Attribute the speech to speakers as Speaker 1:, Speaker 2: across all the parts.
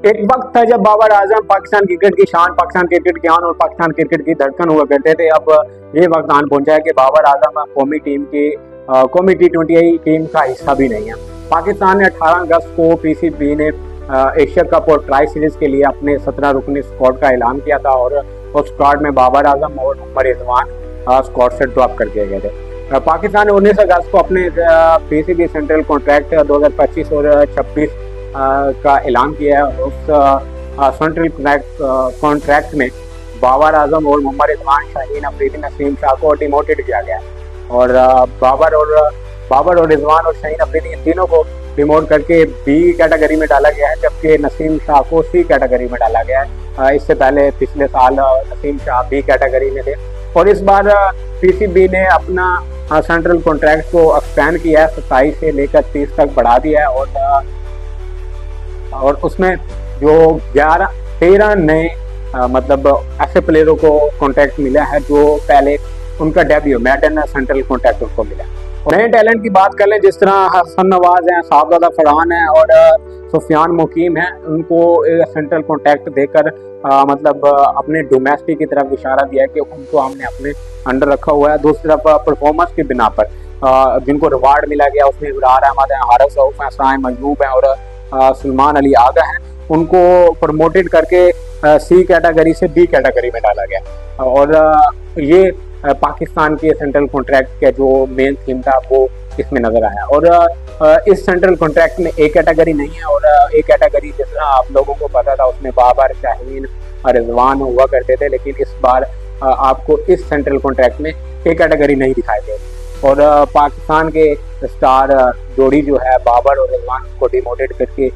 Speaker 1: एक वक्त था जब बाबर आजम पाकिस्तान क्रिकेट की शान, पाकिस्तान क्रिकेट की आन और पाकिस्तान क्रिकेट की धड़कन हुआ करते थे। अब ये वक्त आन पहुंचा है कि बाबर आजम कौमी टीम की कौमी T20 टीम का हिस्सा भी नहीं है। पाकिस्तान ने 18 अगस्त को PCB ने एशिया कप और ट्राई सीरीज के लिए अपने 17 रुकनी स्क्वाड का ऐलान किया था और उस स्क्वाड में बाबर आजम और मोहम्मद रिजवान स्क्वाड से ड्रॉप कर दिए गए थे। पाकिस्तान ने 19 अगस्त को अपने PCB सेंट्रल कॉन्ट्रैक्ट 2025 और 26 का ऐलान किया है। उस सेंट्रल कॉन्ट्रैक्ट में बाबर आजम और मोहम्मद रिजवान, शाहीन अफरीदी, नसीम शाह को डिमोटेड किया गया और बाबर और रिजवान और शाहीन अफरीदी इन तीनों को डिमोट करके B कैटेगरी में डाला गया है, जबकि नसीम शाह को C कैटेगरी में डाला गया है। इससे पहले पिछले साल नसीम शाह B कैटेगरी में थे और इस बार PCB ने अपना सेंट्रल कॉन्ट्रैक्ट को एक्सपेंड किया है, 27 से लेकर 30 तक बढ़ा दिया है और उसमें जो 13 नए मतलब ऐसे प्लेयरों को कॉन्ट्रैक्ट मिला है जो पहले उनका डेब्यू मैडन सेंट्रल कॉन्ट्रैक्ट उनको मिला। नए टैलेंट की बात कर लें, जिस तरह हसन नवाज हैं, साहबजादा फरहान हैं और सुफियान मुकीम हैं, उनको सेंट्रल कॉन्ट्रैक्ट देकर मतलब अपने डोमेस्टिक की तरफ इशारा दिया है कि उनको हमने अपने अंडर रखा हुआ है। दूसरी तरफ परफॉर्मेंस की बिना पर जिनको रिवार्ड मिला गया उसमें इब्रार अहमद हैं, हारिस रऊफ हैं, साइम मजलूब हैं और सलमान अली आगा हैं, उनको प्रमोटेड करके C कैटेगरी से B कैटेगरी में डाला गया और ये पाकिस्तान के सेंट्रल कॉन्ट्रैक्ट का जो मेन थीम था वो इसमें नजर आया। और इस सेंट्रल कॉन्ट्रैक्ट में A कैटेगरी नहीं है और A कैटेगरी जिस तरह आप लोगों को पता था उसमें बाबर, शाहीन और रिजवान हुआ करते थे, लेकिन इस बार आपको इस सेंट्रल कॉन्ट्रैक्ट में A कैटेगरी नहीं दिखाई दे और पाकिस्तान के स्टार जोड़ी जो है बाबर और रिजवान को डिमोटेड करके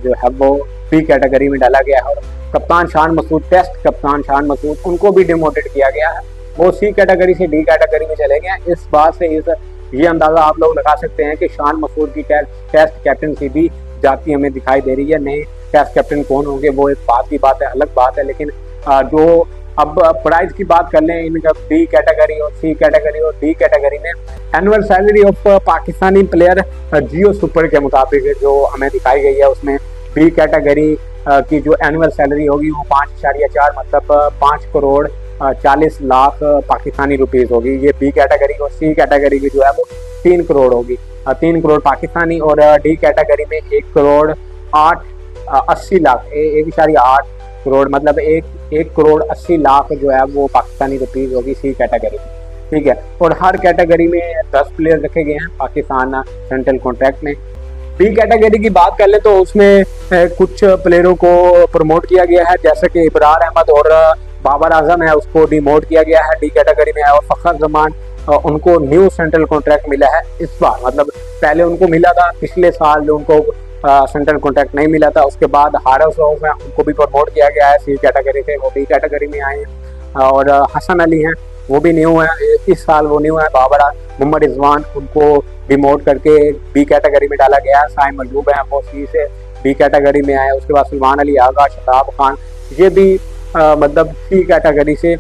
Speaker 1: जो है वो B कैटेगरी में डाला गया है और कप्तान शान मसूद, टेस्ट कप्तान शान मसूद, उनको भी डिमोटेड किया गया है, वो C कैटेगरी से D कैटेगरी में चले गए। इस बात से ये अंदाज़ा आप लोग लगा सकते हैं कि शान मसूद की टेस्ट कैप्टनसी भी जाती हमें दिखाई दे रही है। नए टेस्ट कैप्टन कौन होंगे वो एक बात की बात है, अलग बात है, लेकिन जो अब प्राइज की बात कर लें इनका B कैटेगरी और C कैटेगरी और D कैटेगरी में annual salary of Pakistani player Jio super के मुताबिक जो हमें दिखाई गई है उसमें B कैटेगरी की जो एनुअल सैलरी होगी वो 5.4 मतलब 5 करोड़ 40 लाख पाकिस्तानी रुपीस होगी। ये B कैटेगरी और C कैटेगरी की जो है वो 3 करोड़ होगी, 3 करोड़ पाकिस्तानी और D कैटेगरी में 1 करोड़ 80 लाख 1.8 करोड़ मतलब 1 करोड़ 80 लाख जो है वो पाकिस्तानी रुपीस होगी C कैटेगरी में, ठीक है। और हर कैटेगरी में 10 प्लेयर रखे गए हैं पाकिस्तान सेंट्रल कॉन्ट्रैक्ट में। B कैटेगरी की बात कर ले तो उसमें कुछ प्लेयरों को प्रमोट किया गया है, जैसे कि इब्रार अहमद और बाबर आजम है उसको डिमोट किया गया है D कैटेगरी में और फखर जमान उनको न्यू सेंट्रल कॉन्ट्रैक्ट मिला है इस बार, मतलब पहले उनको मिला था, पिछले साल उनको सेंट्रल कॉन्ट्रैक्ट नहीं मिला था। उसके बाद हारिस रऊफ है उनको भी प्रमोट किया गया है C कैटेगरी से, वो B कैटेगरी में आए हैं और हसन अली हैं वो भी न्यू है, इस साल वो न्यू है। बाबर मोहम्मद रिजवान उनको डिमोट करके B कैटेगरी में डाला गया है। साइम मजलूब हैं वो C से B कैटेगरी में आए। उसके बाद सलमान अली आगा, शताब खान ये भी मतलब C कैटेगरी से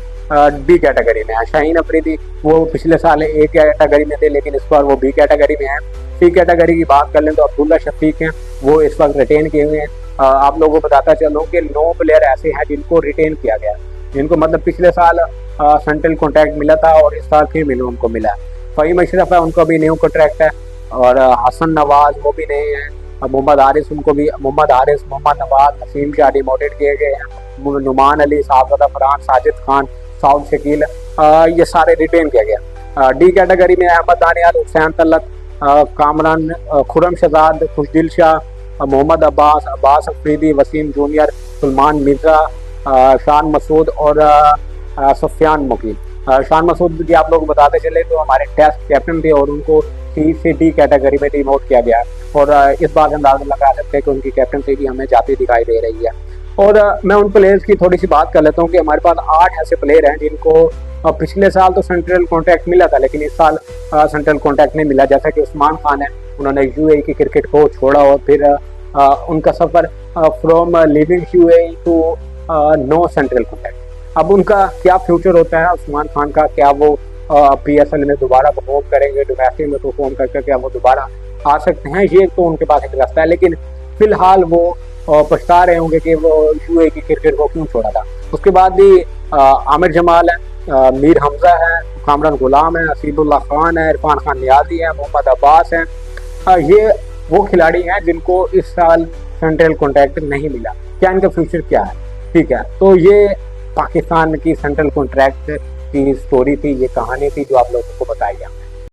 Speaker 1: B कैटेगरी में है। शाहीन अफरीदी वो पिछले साल A कैटेगरी में थे लेकिन इस बार वो B कैटेगरी में है। C कैटेगरी की बात कर लें तो अब्दुल्ला शफीक हैं वो इस वक्त रिटेन किए हुए हैं। आप लोगों को बताता चलो कि 9 प्लेयर ऐसे हैं जिनको रिटेन किया गया, जिनको मतलब पिछले साल सेंट्रल कॉन्ट्रैक्ट मिला था और इस साल फिर उनको मिला है। फ़हीम अशरफ है उनको भी न्यू कॉन्ट्रैक्ट है और हसन नवाज वो भी नए हैं। मोहम्मद हारिस उनको भी मोहम्मद नवाज, नसीम शाह डिमोटेड किए गए हैं। नुमान अली, साहबजादा फरहान, साजिद खान, साउद शकील ये सारे रिटेन किया गया। D कैटेगरी में अहमद दानियाल, हुसैन तलत, कामरान, खुरम शहजाद, खुशदिल शाह, मोहम्मद अब्बास अफरीदी, वसीम जूनियर, सलमान मिर्जा, शान मसूद और सुफियान मुकीम। शान मसूद की आप लोग बताते चले तो हमारे टेस्ट कैप्टन थे और उनको C से D कैटेगरी में डिमोट किया गया और इस बात अंदाजा लगा सकते हैं कि उनकी कैप्टनसी भी हमें जाती दिखाई दे रही है। और मैं उन प्लेयर्स की थोड़ी सी बात कर लेता हूँ कि हमारे पास 8 ऐसे प्लेयर हैं जिनको पिछले साल तो सेंट्रल कॉन्ट्रैक्ट मिला था लेकिन इस साल सेंट्रल कॉन्ट्रैक्ट नहीं मिला। जैसा कि उस्मान खान है, उन्होंने UAE की क्रिकेट को छोड़ा और फिर उनका सफ़र from living UAE to no central contract. अब उनका क्या फ्यूचर होता है उस्मान खान का, क्या वो PSL में दोबारा परफॉर्म करेंगे, डोमेस्टिक में परफॉर्म करके क्या वो दोबारा आ सकते हैं, ये तो उनके पास एक रास्ता है। लेकिन फिलहाल वो और पछता रहे होंगे कि वो यूए की क्रिकेट को क्यों छोड़ा था। उसके बाद भी आमिर जमाल है, मीर हमजा है, कामरान गुलाम है, हसीबुल्लाह खान है, इरफान खान नियाजी है, मोहम्मद अब्बास है। ये वो खिलाड़ी हैं जिनको इस साल सेंट्रल कॉन्ट्रैक्ट नहीं मिला। क्या इनका फ्यूचर क्या है? ठीक है, तो ये पाकिस्तान की सेंट्रल कॉन्ट्रैक्ट की स्टोरी थी, ये कहानी थी जो आप लोगों को बताई है।